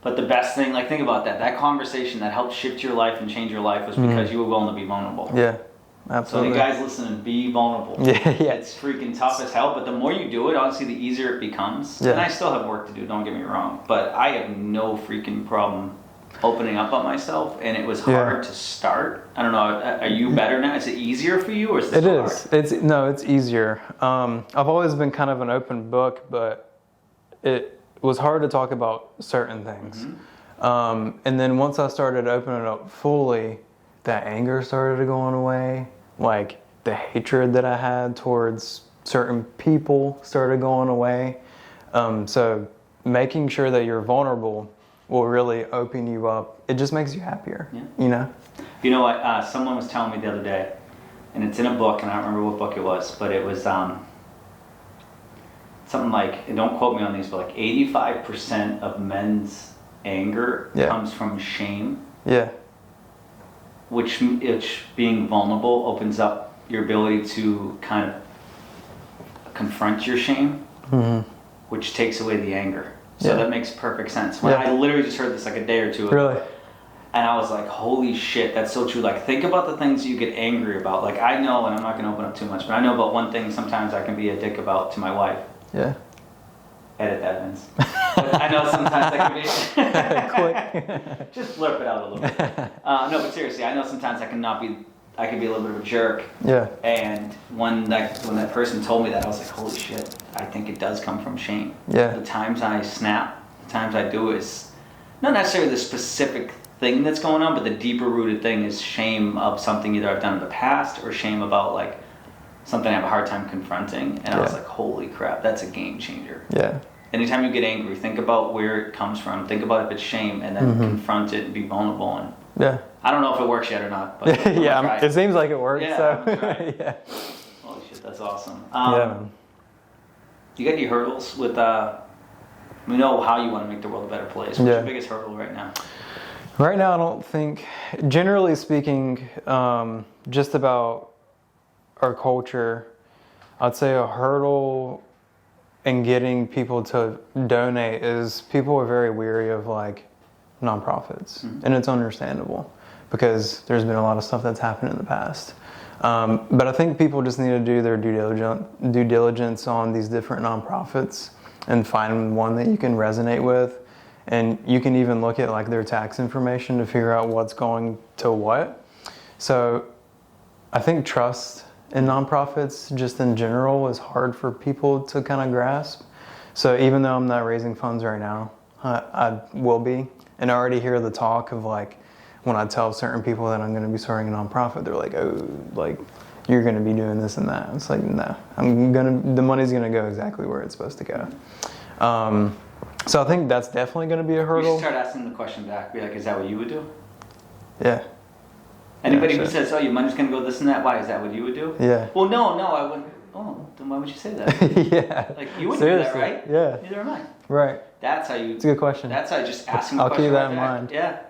Speaker 2: But the best thing, like think about that. That conversation that helped shift your life and change your life was because you were willing to be vulnerable.
Speaker 1: Yeah, absolutely.
Speaker 2: So you guys listening, be vulnerable.
Speaker 1: Yeah.
Speaker 2: It's freaking tough as hell, but the more you do it, honestly, the easier it becomes. Yeah. And I still have work to do, don't get me wrong. But I have no freaking problem opening up on myself, and it was hard to start. I don't know, are you better now? Is it easier for you, or is this hard?
Speaker 1: It's easier. I've always been kind of an open book, but it was hard to talk about certain things. And then once I started opening up fully, that anger started going away. Like the hatred that I had towards certain people started going away. So making sure that you're vulnerable will really open you up. It just makes you happier, you know?
Speaker 2: You know what, someone was telling me the other day, and it's in a book, and I don't remember what book it was, but it was something like, and don't quote me on these, but like 85% of men's anger comes from shame. Yeah. Which being vulnerable opens up your ability to kind of confront your shame, which takes away the anger. So that makes perfect sense. When I literally just heard this like a day or two ago. Really? And I was like, holy shit, that's so true. Like, think about the things you get angry about. Like, I know, and I'm not going to open up too much, but I know about one thing sometimes I can be a dick about to my wife. Yeah. Edit that, Vince. But I know sometimes I can be... Quick. Just blurp it out a little bit. No, but seriously, I know sometimes I can be a little bit of a jerk. Yeah. And when that person told me that, I was like, holy shit, I think it does come from shame. Yeah. The times I snap, the times I do is not necessarily the specific thing that's going on, but the deeper rooted thing is shame of something either I've done in the past or shame about like something I have a hard time confronting. And I was like, holy crap, that's a game changer. Yeah. Anytime you get angry, think about where it comes from. Think about if it's shame, and then confront it and be vulnerable. And I don't know if it works yet or not. But
Speaker 1: it seems like it works.
Speaker 2: Yeah,
Speaker 1: so. Yeah.
Speaker 2: Holy shit, that's awesome. You got any hurdles with? We know how you want to make the world a better place. What's your biggest hurdle right now?
Speaker 1: Right now, I don't think. Generally speaking, just about our culture, I'd say a hurdle in getting people to donate is people are very weary of like nonprofits, and it's understandable because there's been a lot of stuff that's happened in the past. But I think people just need to do their due diligence on these different nonprofits and find one that you can resonate with, and you can even look at like their tax information to figure out what's going to what. So I think trust in nonprofits just in general is hard for people to kind of grasp. So even though I'm not raising funds right now, I will be. And I already hear the talk of like, when I tell certain people that I'm going to be starting a nonprofit, they're like, oh, like you're going to be doing this and that. It's like, no, the money's going to go exactly where it's supposed to go. So I think that's definitely going to be a hurdle.
Speaker 2: You should start asking the question back. Be like, is that what you would do?
Speaker 1: Yeah.
Speaker 2: Anybody who says, oh, your money's going to go this and that, why? Is that what you would do? Yeah. Well, no, I wouldn't. Oh, then why would you say that? Yeah. Like, you wouldn't do that, right? Yeah. Neither am I. Right. That's how you...
Speaker 1: It's a good question.
Speaker 2: That's how you just asking the question.
Speaker 1: I'll keep that in mind.
Speaker 2: Yeah.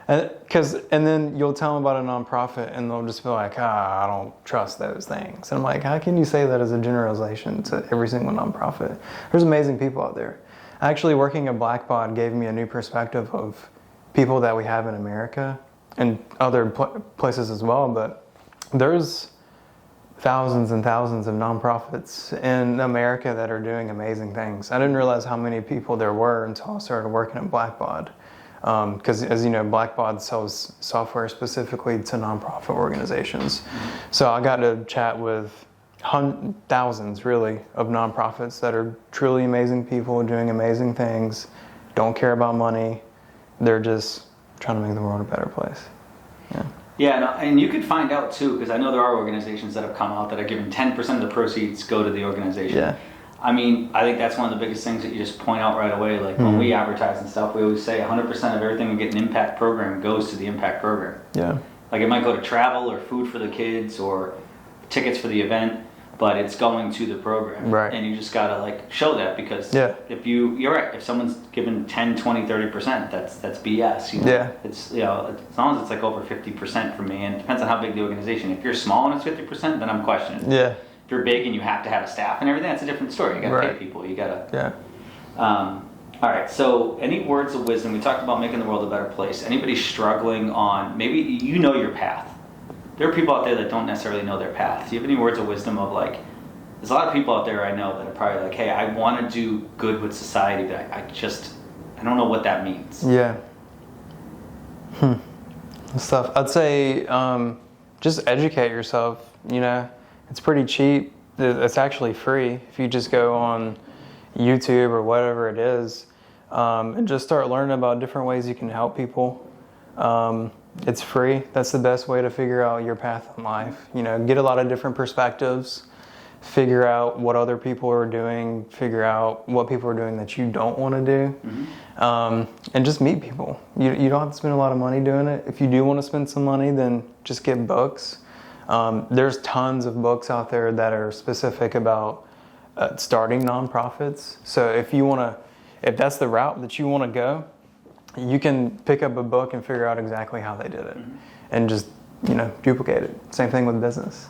Speaker 1: And then you'll tell them about a nonprofit and they'll just be like, I don't trust those things. And I'm like, how can you say that as a generalization to every single nonprofit? There's amazing people out there. Actually, working at Blackbaud gave me a new perspective of people that we have in America and other places as well, but there's thousands and thousands of nonprofits in America that are doing amazing things. I didn't realize how many people there were until I started working at Blackbaud. Because as you know, Blackbaud sells software specifically to nonprofit organizations. So I got to chat with thousands really of nonprofits that are truly amazing people doing amazing things, don't care about money. They're just trying to make the world a better place.
Speaker 2: Yeah, and you could find out too, because I know there are organizations that have come out that are giving 10% of the proceeds go to the organization. Yeah. I mean, I think that's one of the biggest things that you just point out right away. Like when we advertise and stuff, we always say 100% of everything we get in impact program goes to the impact program.
Speaker 1: Yeah.
Speaker 2: Like it might go to travel or food for the kids or tickets for the event, but it's going to the program.
Speaker 1: Right.
Speaker 2: And you just gotta like show that, because if you're right, if someone's given 10, 20, 30%, that's BS. You know?
Speaker 1: Yeah.
Speaker 2: It's, you know, as long as it's like over 50% for me, and it depends on how big the organization. If you're small and it's 50%, then I'm questioning.
Speaker 1: Yeah.
Speaker 2: If you're big and you have to have a staff and everything, that's a different story. You gotta pay people. You gotta.
Speaker 1: Yeah.
Speaker 2: All right. So, any words of wisdom? We talked about making the world a better place. Anybody struggling on maybe you know your path? There are people out there that don't necessarily know their path. Do you have any words of wisdom of like? There's a lot of people out there I know that are probably like, hey, I want to do good with society, but I don't know what that means.
Speaker 1: Yeah. Stuff. I'd say just educate yourself. You know, it's pretty cheap. It's actually free if you just go on YouTube or whatever it is, and just start learning about different ways you can help people. It's free. That's the best way to figure out your path in life. You know, get a lot of different perspectives, figure out what other people are doing, figure out what people are doing that you don't want to do, and just meet people. You don't have to spend a lot of money doing it. If you do want to spend some money, then just get books. There's tons of books out there that are specific about starting nonprofits. So if that's the route that you want to go, you can pick up a book and figure out exactly how they did it, and just duplicate it. Same thing with business.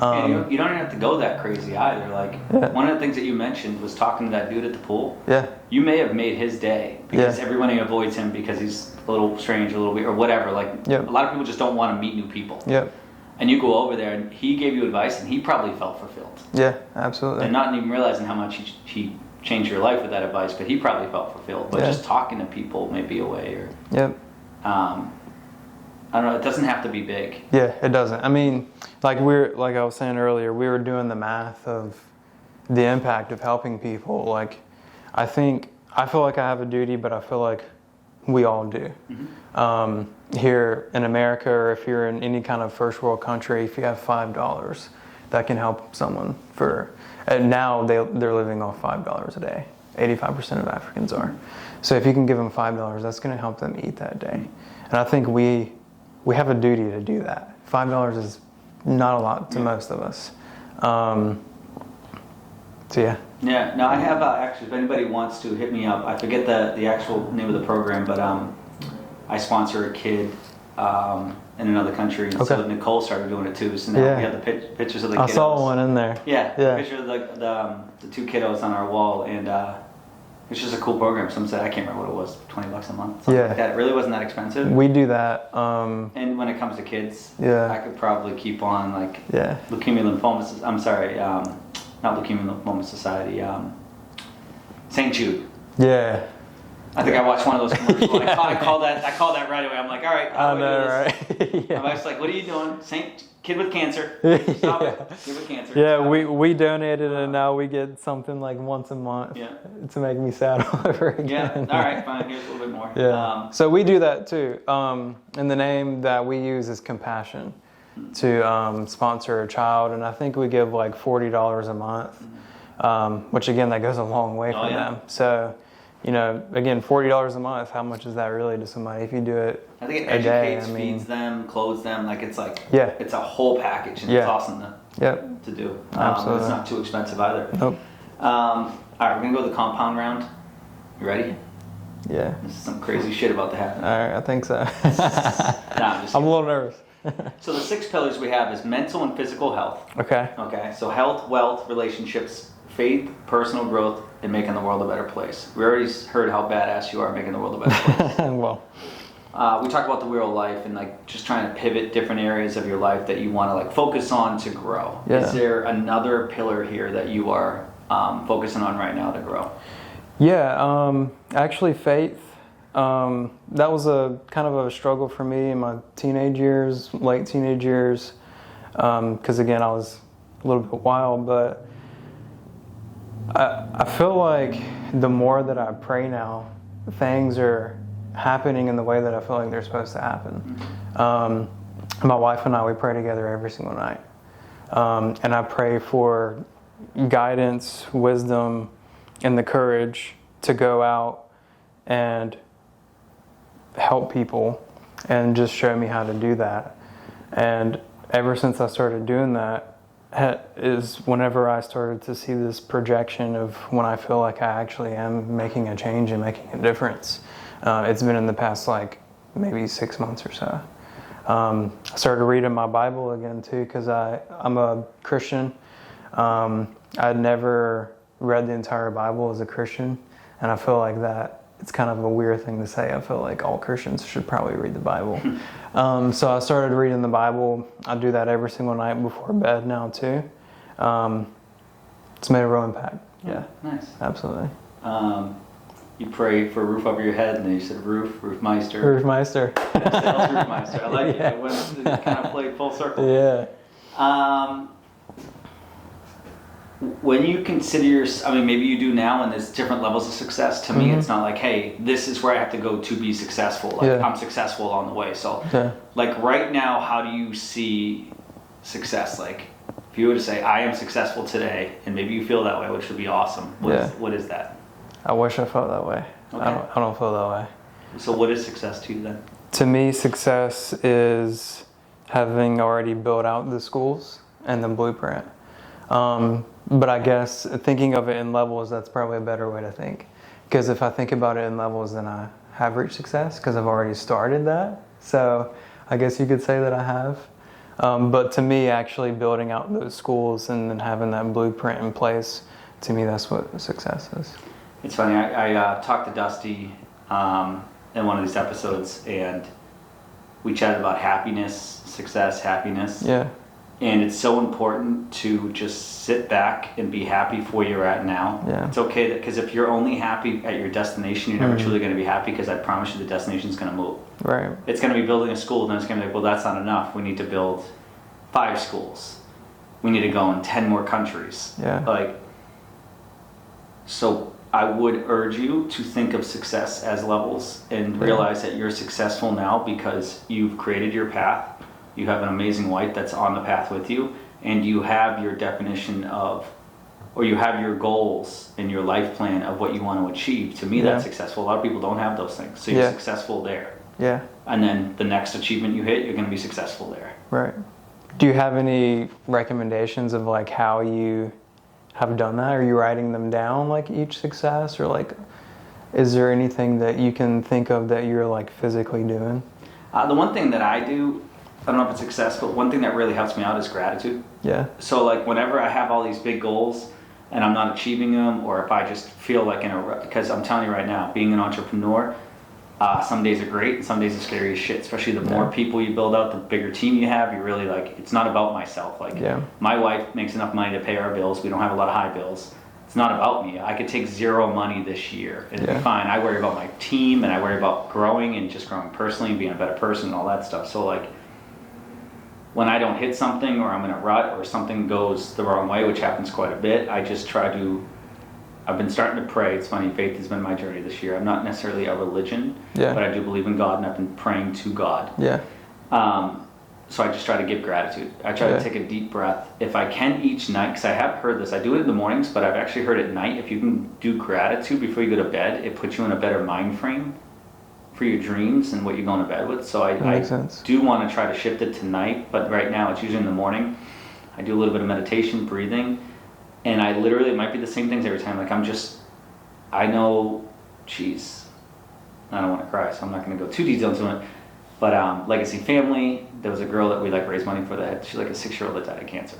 Speaker 2: And you don't even have to go that crazy either. Like one of the things that you mentioned was talking to that dude at the pool.
Speaker 1: Yeah.
Speaker 2: You may have made his day because everybody avoids him because he's a little strange, a little weird, or whatever. Like a lot of people just don't want to meet new people.
Speaker 1: Yep.
Speaker 2: And you go over there and he gave you advice and he probably felt fulfilled.
Speaker 1: Yeah, absolutely.
Speaker 2: And not even realizing how much he changed your life with that advice, but he probably felt fulfilled. But just talking to people may be a way. Or I don't know. It doesn't have to be big.
Speaker 1: Yeah, it doesn't. I mean, like I was saying earlier, we were doing the math of the impact of helping people. Like, I feel like I have a duty, but I feel like we all do. Here in America, or if you're in any kind of first world country, if you have $5, that can help someone and now they're living off $5 a day. 85% of Africans are. So if you can give them $5, that's going to help them eat that day. And I think we have a duty to do that. $5 is not a lot to most of us. So yeah.
Speaker 2: Yeah. No, I have actually. If anybody wants to hit me up, I forget the actual name of the program, but I sponsor a kid in another country. And so Nicole started doing it too. So now we have the pictures of the kiddos.
Speaker 1: I saw one in there.
Speaker 2: Yeah. Picture of the two kiddos on our wall, and it's just a cool program. Some said, I can't remember what it was, $20 a month. Something like that. It really wasn't that expensive.
Speaker 1: We do that.
Speaker 2: And when it comes to kids, I could probably keep on Leukemia Lymphoma. I'm sorry, not Leukemia Lymphoma Society. St. Jude.
Speaker 1: Yeah.
Speaker 2: I think I watched one of those commercials. I called that right away. I'm like, all right.
Speaker 1: I know, right?
Speaker 2: My wife's like, what are you doing? Kid with cancer. Stop it. Kid with cancer.
Speaker 1: Yeah, we donated and now we get something like once a month to make me sad all over again.
Speaker 2: Yeah, all right, fine. Here's a little bit more.
Speaker 1: Yeah. So we do that too. And the name that we use is Compassion to sponsor a child. And I think we give like $40 a month, which again, that goes a long way for them. So, again, $40 a month, how much is that really to somebody if you do it
Speaker 2: I think it
Speaker 1: a day?
Speaker 2: educates, feeds them, clothes them. Like it's it's a whole package, and it's awesome to do.
Speaker 1: Absolutely.
Speaker 2: It's not too expensive either.
Speaker 1: Nope.
Speaker 2: All right, we're going to go to the compound round. You ready?
Speaker 1: Yeah.
Speaker 2: This is some crazy shit about to happen.
Speaker 1: All right, I think so.
Speaker 2: I'm
Speaker 1: a little nervous.
Speaker 2: So the 6 pillars we have is mental and physical health. Okay. So health, wealth, relationships, faith, personal growth, and making the world a better place. We already heard how badass you are making the world a better place.
Speaker 1: Well.
Speaker 2: We talk about the wheel of life and like just trying to pivot different areas of your life that you want to like focus on to grow.
Speaker 1: Yeah.
Speaker 2: Is there another pillar here that you are focusing on right now to grow?
Speaker 1: Yeah, actually faith. That was a kind of a struggle for me in my teenage years, late teenage years, because again, I was a little bit wild, but I feel like the more that I pray now, things are happening in the way that I feel like they're supposed to happen. My wife and I, we pray together every single night. And I pray for, guidance, wisdom, and the courage to go out and help people and just show me how to do that. And ever since I started doing that is whenever I started to see this projection of when I feel like I actually am making a change and making a difference. It's been in the past like maybe 6 months or so. I started reading my Bible again too, because I'm a Christian. I'd never read the entire Bible as a Christian, and I feel like that it's kind of a weird thing to say. I feel like all Christians should probably read the Bible. So I started reading the Bible. I do that every single night before bed now too. It's made a real impact. Yeah,
Speaker 2: nice.
Speaker 1: Absolutely.
Speaker 2: You pray for a roof over your head, and then you said roofmeister.
Speaker 1: Roofmeister.
Speaker 2: Sales roofmeister. I like it. It kind of played full circle.
Speaker 1: Yeah.
Speaker 2: When you consider maybe you do now, and there's different levels of success. To me, it's not like, hey, this is where I have to go to be successful. Like, I'm successful on the way. So, like right now, how do you see success? Like, if you were to say, I am successful today, and maybe you feel that way, which would be awesome. What is that?
Speaker 1: I wish I felt that way. Okay. I don't feel that way.
Speaker 2: So what is success to you then?
Speaker 1: To me, success is having already built out the schools and the blueprint. But I guess thinking of it in levels, that's probably a better way to think. Because if I think about it in levels, then I have reached success because I've already started that. So I guess you could say that I have. But to me, actually building out those schools and then having that blueprint in place, to me, that's what success is.
Speaker 2: It's funny, I talked to Dusty in one of these episodes, and we chatted about happiness, success, happiness.
Speaker 1: Yeah.
Speaker 2: And it's so important to just sit back and be happy for where you're at now.
Speaker 1: Yeah.
Speaker 2: It's okay, because if you're only happy at your destination, you're never truly going to be happy, because I promise you the destination's going to move.
Speaker 1: Right.
Speaker 2: It's going to be building a school, then it's going to be like, well, that's not enough. We need to build 5 schools. We need to go in 10 more countries.
Speaker 1: Yeah.
Speaker 2: So I would urge you to think of success as levels and realize that you're successful now because you've created your path. You have an amazing wife that's on the path with you, and you have your definition of, or you have your goals and your life plan of what you want to achieve. To me, that's successful. A lot of people don't have those things. So you're successful there.
Speaker 1: Yeah.
Speaker 2: And then the next achievement you hit, you're going to be successful there.
Speaker 1: Right. Do you have any recommendations of like how you have done that? Are you writing them down, like each success, or like, is there anything that you can think of that you're like physically doing?
Speaker 2: The one thing that I do, I don't know if it's success, but one thing that really helps me out is gratitude.
Speaker 1: Yeah.
Speaker 2: So like whenever I have all these big goals and I'm not achieving them, or if I just feel like because I'm telling you right now, being an entrepreneur, some days are great and some days are scary as shit, especially the more people you build out, the bigger team you have. You really it's not about myself. My wife makes enough money to pay our bills. We don't have a lot of high bills. It's not about me. I could take 0 money this year and it'd be fine. I worry about my team, and I worry about growing and just growing personally and being a better person and all that stuff. So like, when I don't hit something, or I'm in a rut, or something goes the wrong way, which happens quite a bit, I just try to, I've been starting to pray. It's funny, faith has been my journey this year. I'm not necessarily a religion, but I do believe in God, and I've been praying to God.
Speaker 1: Yeah.
Speaker 2: So I just try to give gratitude. I try to take a deep breath. If I can each night, because I have heard this, I do it in the mornings, but I've actually heard at night, if you can do gratitude before you go to bed, it puts you in a better mind frame for your dreams and what you're going to bed with. So I do want to try to shift it tonight, but right now it's usually in the morning. I do a little bit of meditation, breathing, and I literally, it might be the same things every time. Like I know, I don't want to cry, so I'm not going to go too detailed into it, but legacy family, there was a girl that we raised money for that, she's like a 6-year-old that died of cancer.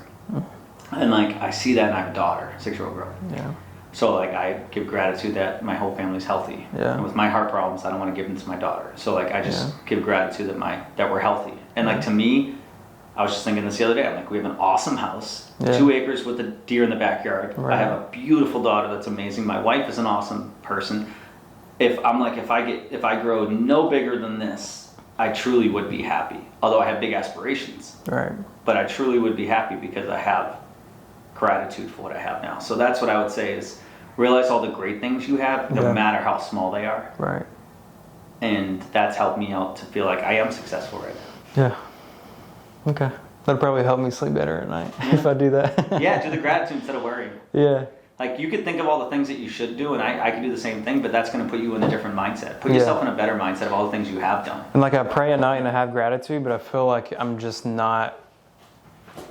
Speaker 2: And I see that, and I have a daughter, 6-year-old girl. Yeah. So I give gratitude that my whole family's healthy. Yeah. And with my heart problems, I don't want to give them to my daughter. So I just give gratitude that we're healthy. And to me, I was just thinking this the other day. I'm like, we have an awesome house, 2 acres with a deer in the backyard. Right. I have a beautiful daughter that's amazing. My wife is an awesome person. If I grow no bigger than this, I truly would be happy. Although I have big aspirations. Right. But I truly would be happy because I have gratitude for what I have now. So that's what I would say is, realize all the great things you have, no matter how small they are. Right. And that's helped me out to feel like I am successful right now.
Speaker 1: Yeah. Okay. That'd probably help me sleep better at night if I do that.
Speaker 2: Yeah, do the gratitude instead of worrying.
Speaker 1: Yeah.
Speaker 2: Like, you could think of all the things that you should do, and I could do the same thing, but that's going to put you in a different mindset. Put yourself in a better mindset of all the things you have done.
Speaker 1: And like, I pray at night and I have gratitude, but I feel like I'm just not...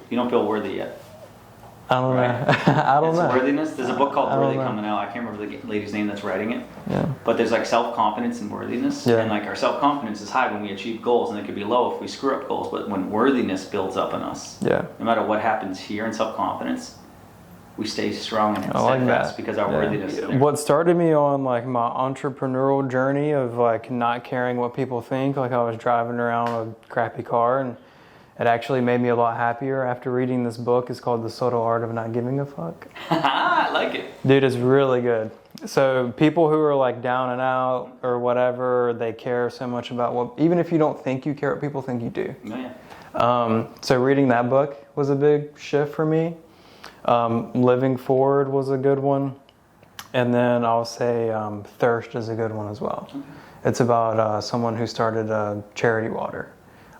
Speaker 2: You don't feel worthy yet.
Speaker 1: I don't know. I don't know.
Speaker 2: Worthiness. There's a book called Worthy coming out. I can't remember the lady's name that's writing it.
Speaker 1: Yeah.
Speaker 2: But there's like self-confidence and worthiness.
Speaker 1: Yeah.
Speaker 2: And like our self-confidence is high when we achieve goals, and it could be low if we screw up goals. But when worthiness builds up in us, no matter what happens here in self-confidence, we stay strong and steadfast because our worthiness is there.
Speaker 1: What started me on like my entrepreneurial journey of like not caring what people think, like I was driving around a crappy car, and it actually made me a lot happier after reading this book. It's called The Subtle Art of Not Giving a Fuck.
Speaker 2: I like it.
Speaker 1: Dude, it's really good. So people who are like down and out or whatever, they care so much about what, even if you don't think you care what people think you do.
Speaker 2: Oh, yeah.
Speaker 1: So reading that book was a big shift for me. Living Forward was a good one. And then I'll say Thirst is a good one as well. Okay. It's about someone who started charity water.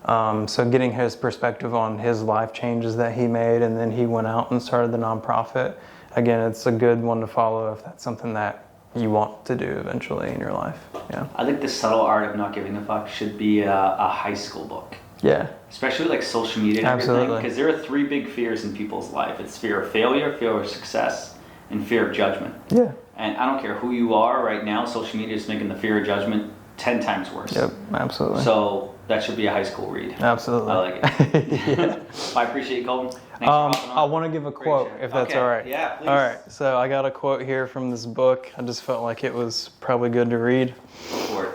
Speaker 1: So getting his perspective on his life changes that he made, and then he went out and started the nonprofit. Again, it's a good one to follow if that's something that you want to do eventually in your life. Yeah.
Speaker 2: I think The Subtle Art of Not Giving a Fuck should be a high school book.
Speaker 1: Yeah.
Speaker 2: Especially like social media and everything, because there are 3 big fears in people's life. It's fear of failure, fear of success, and fear of judgment.
Speaker 1: Yeah.
Speaker 2: And I don't care who you are right now, social media is making the fear of judgment 10 times worse.
Speaker 1: Yep, absolutely.
Speaker 2: So that should be a high school read.
Speaker 1: Absolutely.
Speaker 2: I like it. Yeah. I appreciate you, Colten. Thanks for hopping on.
Speaker 1: I want to give a quote, if that's all right.
Speaker 2: Yeah, please.
Speaker 1: All right. So I got a quote here from this book. I just felt like it was probably good to read.
Speaker 2: Go for it.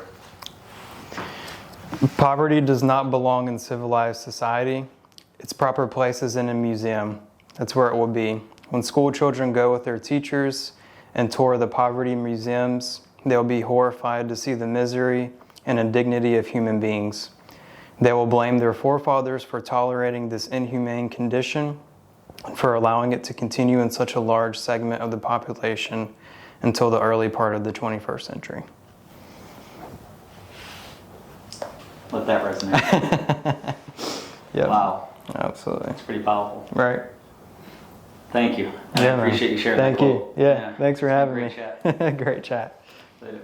Speaker 1: Poverty does not belong in civilized society. Its proper place is in a museum. That's where it will be. When school children go with their teachers and tour the poverty museums, they'll be horrified to see the misery and indignity of human beings. They will blame their forefathers for tolerating this inhumane condition, for allowing it to continue in such a large segment of the population until the early part of the 21st century.
Speaker 2: Let that resonate.
Speaker 1: Yeah.
Speaker 2: Wow.
Speaker 1: Absolutely.
Speaker 2: It's pretty powerful.
Speaker 1: Right.
Speaker 2: Thank you. I appreciate you sharing
Speaker 1: Thank
Speaker 2: that
Speaker 1: you.
Speaker 2: quote.
Speaker 1: Yeah. Thanks for having me.
Speaker 2: Great chat.
Speaker 1: Great chat.
Speaker 2: Later.